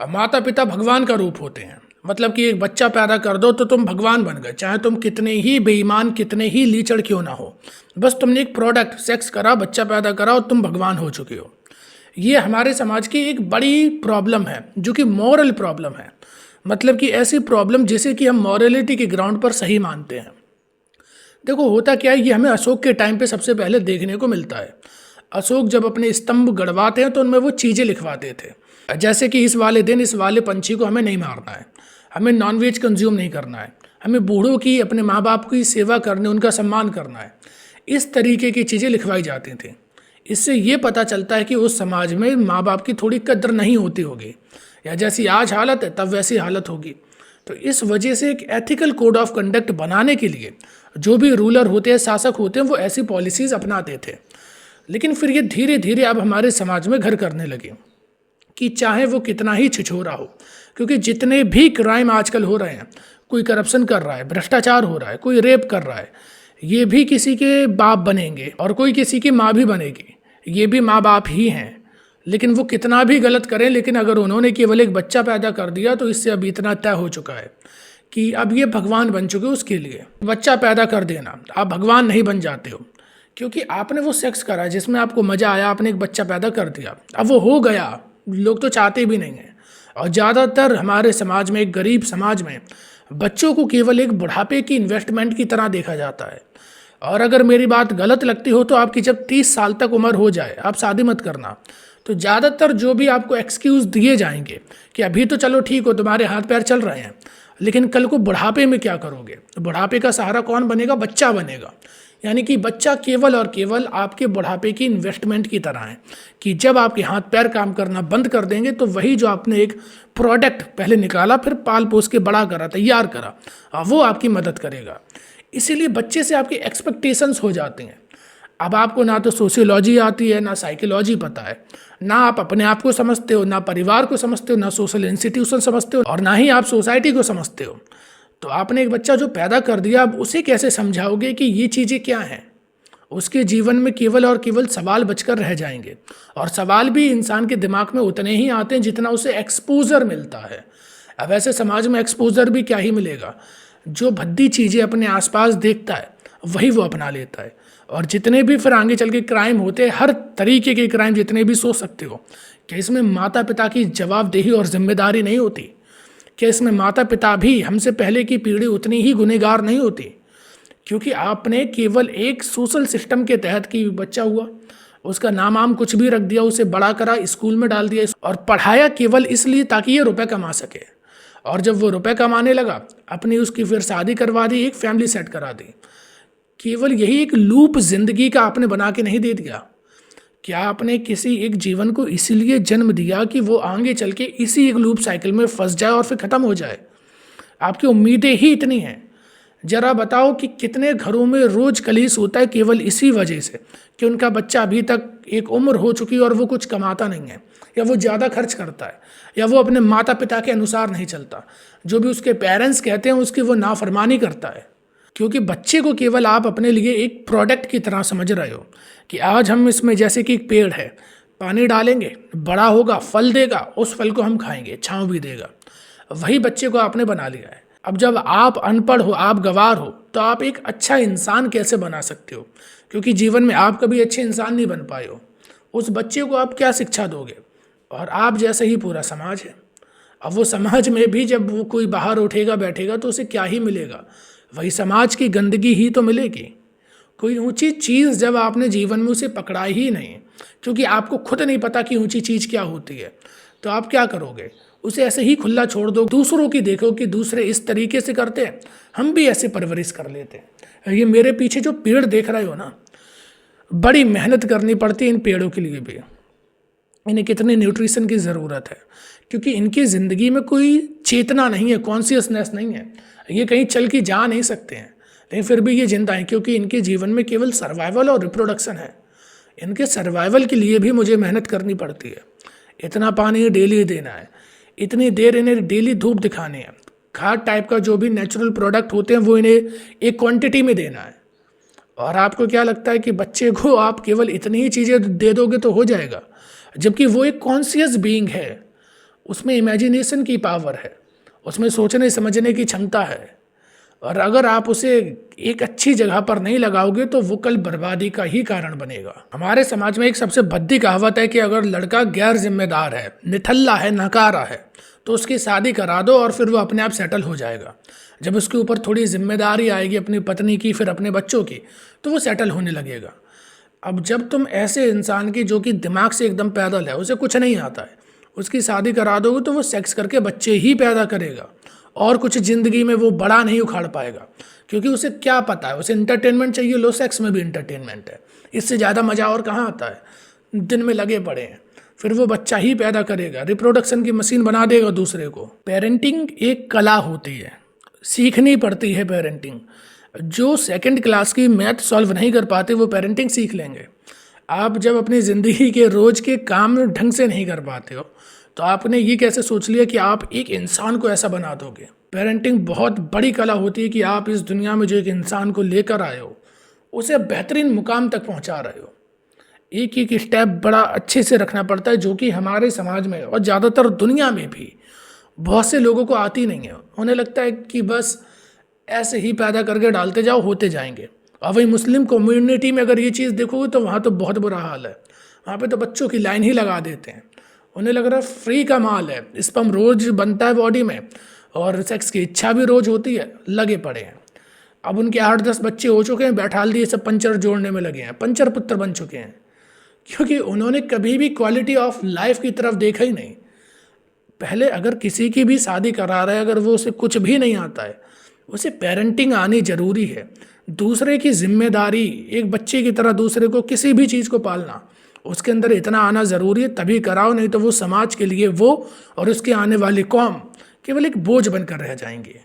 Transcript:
माता पिता भगवान का रूप होते हैं। मतलब कि एक बच्चा पैदा कर दो तो तुम भगवान बन गए, चाहे तुम कितने ही बेईमान कितने ही लीचड़ क्यों ना हो। बस तुमने एक प्रोडक्ट सेक्स करा, बच्चा पैदा करा और तुम भगवान हो चुके हो। ये हमारे समाज की एक बड़ी प्रॉब्लम है जो कि मॉरल प्रॉब्लम है। मतलब कि ऐसी प्रॉब्लम जिसे कि हम मॉरलिटी के ग्राउंड पर सही मानते हैं। देखो होता क्या है, ये हमें अशोक के टाइम पे सबसे पहले देखने को मिलता है। अशोक जब अपने स्तंभ गड़वाते हैं तो उनमें वो चीज़ें लिखवाते थे, जैसे कि इस वाले दिन इस वाले पंछी को हमें नहीं मारना है, हमें नॉनवेज कंज्यूम नहीं करना है, हमें बूढ़ों की अपने माँ बाप की सेवा करने उनका सम्मान करना है। इस तरीके की चीज़ें लिखवाई जाती थी। इससे ये पता चलता है कि उस समाज में माँ बाप की थोड़ी कद्र नहीं होती होगी, या जैसी आज हालत है तब वैसी हालत होगी। तो इस वजह से एक एथिकल कोड ऑफ कंडक्ट बनाने के लिए जो भी रूलर होते हैं, शासक होते हैं, वो ऐसी पॉलिसीज़ अपनाते थे। लेकिन फिर ये धीरे धीरे अब हमारे समाज में घर करने लगे कि चाहे वो कितना ही छिछोरा हो, क्योंकि जितने भी क्राइम आजकल हो रहे हैं, कोई करप्शन कर रहा है, भ्रष्टाचार हो रहा है, कोई रेप कर रहा है, ये भी किसी के बाप बनेंगे और कोई किसी की माँ भी बनेगी। ये भी माँ बाप ही हैं। लेकिन वो कितना भी गलत करें, लेकिन अगर उन्होंने केवल एक बच्चा पैदा कर दिया तो इससे अब इतना तय हो चुका है कि अब ये भगवान बन चुके उसके लिए। बच्चा पैदा कर देना, आप भगवान नहीं बन जाते हो, क्योंकि आपने वो सेक्स करा जिसमें आपको मज़ा आया, आपने एक बच्चा पैदा कर दिया, अब वो हो गया। लोग तो चाहते भी नहीं हैं। और ज़्यादातर हमारे समाज में, एक गरीब समाज में, बच्चों को केवल एक बुढ़ापे की इन्वेस्टमेंट की तरह देखा जाता है। और अगर मेरी बात गलत लगती हो तो आपकी जब 30 साल तक उम्र हो जाए आप शादी मत करना। तो ज़्यादातर जो भी आपको एक्सक्यूज़ दिए जाएंगे कि अभी तो चलो ठीक हो, तुम्हारे हाथ पैर चल रहे हैं, लेकिन कल को बुढ़ापे में क्या करोगे? तो बुढ़ापे का सहारा कौन बनेगा? बच्चा बनेगा। यानी कि बच्चा केवल और केवल आपके बुढ़ापे की इन्वेस्टमेंट की तरह है कि जब आपके हाथ पैर काम करना बंद कर देंगे तो वही जो आपने एक प्रोडक्ट पहले निकाला, फिर पाल पोस के बड़ा करा, तैयार करा, वो आपकी मदद करेगा। इसीलिए बच्चे से आपकी एक्सपेक्टेशंस हो जाती हैं। अब आपको ना तो सोशियोलॉजी आती है, ना साइकोलॉजी पता है, ना आप अपने आप को समझते हो, ना परिवार को समझते हो, ना सोशल इंस्टीट्यूशन समझते हो, और ना ही आप सोसाइटी को समझते हो। तो आपने एक बच्चा जो पैदा कर दिया, अब उसे कैसे समझाओगे कि ये चीज़ें क्या हैं? उसके जीवन में केवल और केवल सवाल बचकर रह जाएंगे। और सवाल भी इंसान के दिमाग में उतने ही आते हैं जितना उसे एक्सपोजर मिलता है। अब ऐसे समाज में एक्सपोजर भी क्या ही मिलेगा? जो भद्दी चीज़ें अपने आसपास देखता है वही वो अपना लेता है। और जितने भी फिर आगे चल के क्राइम होते हैं, हर तरीके के क्राइम जितने भी सोच सकते हो, कि इसमें माता पिता की जवाबदेही और जिम्मेदारी नहीं होती? कि इसमें माता पिता भी हमसे पहले की पीढ़ी उतनी ही गुनहगार नहीं होती? क्योंकि आपने केवल एक सोशल सिस्टम के तहत कि बच्चा हुआ, उसका नाम आम कुछ भी रख दिया, उसे बड़ा करा, स्कूल में डाल दिया और पढ़ाया केवल इसलिए ताकि ये रुपए कमा सके। और जब वो रुपए कमाने लगा, अपनी उसकी फिर शादी करवा दी, एक फैमिली सेट करा दी। केवल यही एक लूप जिंदगी का आपने बना के नहीं दे दिया? क्या आपने किसी एक जीवन को इसीलिए जन्म दिया कि वो आगे चल के इसी एक लूप साइकिल में फंस जाए और फिर ख़त्म हो जाए? आपकी उम्मीदें ही इतनी हैं। जरा बताओ कि कितने घरों में रोज़ कलेश होता है केवल इसी वजह से कि उनका बच्चा अभी तक एक उम्र हो चुकी है और वो कुछ कमाता नहीं है, या वो ज़्यादा खर्च करता है, या वो अपने माता पिता के अनुसार नहीं चलता, जो भी उसके पेरेंट्स कहते हैं उसकी वो नाफरमानी करता है। क्योंकि बच्चे को केवल आप अपने लिए एक प्रोडक्ट की तरह समझ रहे हो कि आज हम इसमें, जैसे कि एक पेड़ है, पानी डालेंगे, बड़ा होगा, फल देगा, उस फल को हम खाएंगे, छाँव भी देगा। वही बच्चे को आपने बना लिया है। अब जब आप अनपढ़ हो, आप गंवार हो, तो आप एक अच्छा इंसान कैसे बना सकते हो? क्योंकि जीवन में आप कभी अच्छे इंसान नहीं बन पाए हो। उस बच्चे को आप क्या शिक्षा दोगे? और आप जैसे ही पूरा समाज है। अब वो समाज में भी जब वो कोई बाहर उठेगा बैठेगा तो उसे क्या ही मिलेगा? वही समाज की गंदगी ही तो मिलेगी। कोई ऊंची चीज़ जब आपने जीवन में उसे पकड़ा ही नहीं, क्योंकि आपको खुद नहीं पता कि ऊंची चीज़ क्या होती है, तो आप क्या करोगे? उसे ऐसे ही खुला छोड़ दो। दूसरों की देखो कि दूसरे इस तरीके से करते हैं, हम भी ऐसे परवरिश कर लेते हैं। ये मेरे पीछे जो पेड़ देख रहे हो ना, बड़ी मेहनत करनी पड़ती है इन पेड़ों के लिए भी। इन्हें कितने न्यूट्रिशन की ज़रूरत है, क्योंकि इनकी ज़िंदगी में कोई चेतना नहीं है, कॉन्शियसनेस नहीं है। ये कहीं चल के जा नहीं सकते हैं, लेकिन फिर भी ये जिंदा हैं क्योंकि इनके जीवन में केवल सर्वाइवल और रिप्रोडक्शन है। इनके सर्वाइवल के लिए भी मुझे मेहनत करनी पड़ती है। इतना पानी डेली देना है, इतनी देर इन्हें डेली धूप दिखानी है, खाद टाइप का जो भी नेचुरल प्रोडक्ट होते हैं वो इन्हें एक क्वांटिटी में देना है। और आपको क्या लगता है कि बच्चे को आप केवल इतनी ही चीज़ें दे दोगे तो हो जाएगा? जबकि वो एक कॉन्शियस बीइंग है, उसमें इमेजिनेशन की पावर है, उसमें सोचने समझने की क्षमता है। और अगर आप उसे एक अच्छी जगह पर नहीं लगाओगे तो वो कल बर्बादी का ही कारण बनेगा। हमारे समाज में एक सबसे भद्दी कहावत है कि अगर लड़का गैर जिम्मेदार है, निठल्ला है, नकारा है, तो उसकी शादी करा दो और फिर वो अपने आप सेटल हो जाएगा। जब उसके ऊपर थोड़ी जिम्मेदारी आएगी अपनी पत्नी की, फिर अपने बच्चों की, तो वो सेटल होने लगेगा। अब जब तुम ऐसे इंसान की जो कि दिमाग से एकदम पैदल है, उसे कुछ नहीं आता है, उसकी शादी करा दोगे तो वो सेक्स करके बच्चे ही पैदा करेगा और कुछ ज़िंदगी में वो बड़ा नहीं उखाड़ पाएगा। क्योंकि उसे क्या पता है, उसे इंटरटेनमेंट चाहिए। लो, सेक्स में भी इंटरटेनमेंट है, इससे ज़्यादा मज़ा और कहाँ आता है। दिन में लगे पड़े हैं, फिर वो बच्चा ही पैदा करेगा, रिप्रोडक्शन की मशीन बना देगा दूसरे को। पेरेंटिंग एक कला होती है, सीखनी पड़ती है पेरेंटिंग। जो सेकंड क्लास की मैथ सॉल्व नहीं कर पाते वो पेरेंटिंग सीख लेंगे। आप जब अपनी ज़िंदगी के रोज़ के काम ढंग से नहीं कर पाते हो तो आपने ये कैसे सोच लिया कि आप एक इंसान को ऐसा बना दोगे। पेरेंटिंग बहुत बड़ी कला होती है कि आप इस दुनिया में जो एक इंसान को लेकर आए हो उसे बेहतरीन मुकाम तक पहुंचा रहे हो। एक एक स्टेप बड़ा अच्छे से रखना पड़ता है, जो कि हमारे समाज में और ज़्यादातर दुनिया में भी बहुत से लोगों को आती नहीं है। उन्हें लगता है कि बस ऐसे ही पैदा करके डालते जाओ, होते जाएंगे। और वही मुस्लिम कम्युनिटी में अगर ये चीज़ देखोगे तो वहाँ तो बहुत बुरा हाल है। वहाँ पे तो बच्चों की लाइन ही लगा देते हैं। उन्हें लग रहा है फ्री का माल है, स्पर्म रोज बनता है बॉडी में और सेक्स की इच्छा भी रोज होती है, लगे पड़े हैं। अब उनके 8-10 बच्चे हो चुके हैं, बैठाल दिए, सब पंचर जोड़ने में लगे हैं, पंचर पुत्र बन चुके हैं। क्योंकि उन्होंने कभी भी क्वालिटी ऑफ लाइफ की तरफ देखा ही नहीं। पहले अगर किसी की भी शादी करा रहा है, अगर वो उसे कुछ भी नहीं आता है, उसे पेरेंटिंग आनी जरूरी है। दूसरे की जिम्मेदारी, एक बच्चे की तरह दूसरे को किसी भी चीज़ को पालना, उसके अंदर इतना आना ज़रूरी है, तभी कराओ। नहीं तो वो समाज के लिए वो और उसके आने वाली कौम केवल एक बोझ बनकर रह जाएंगे।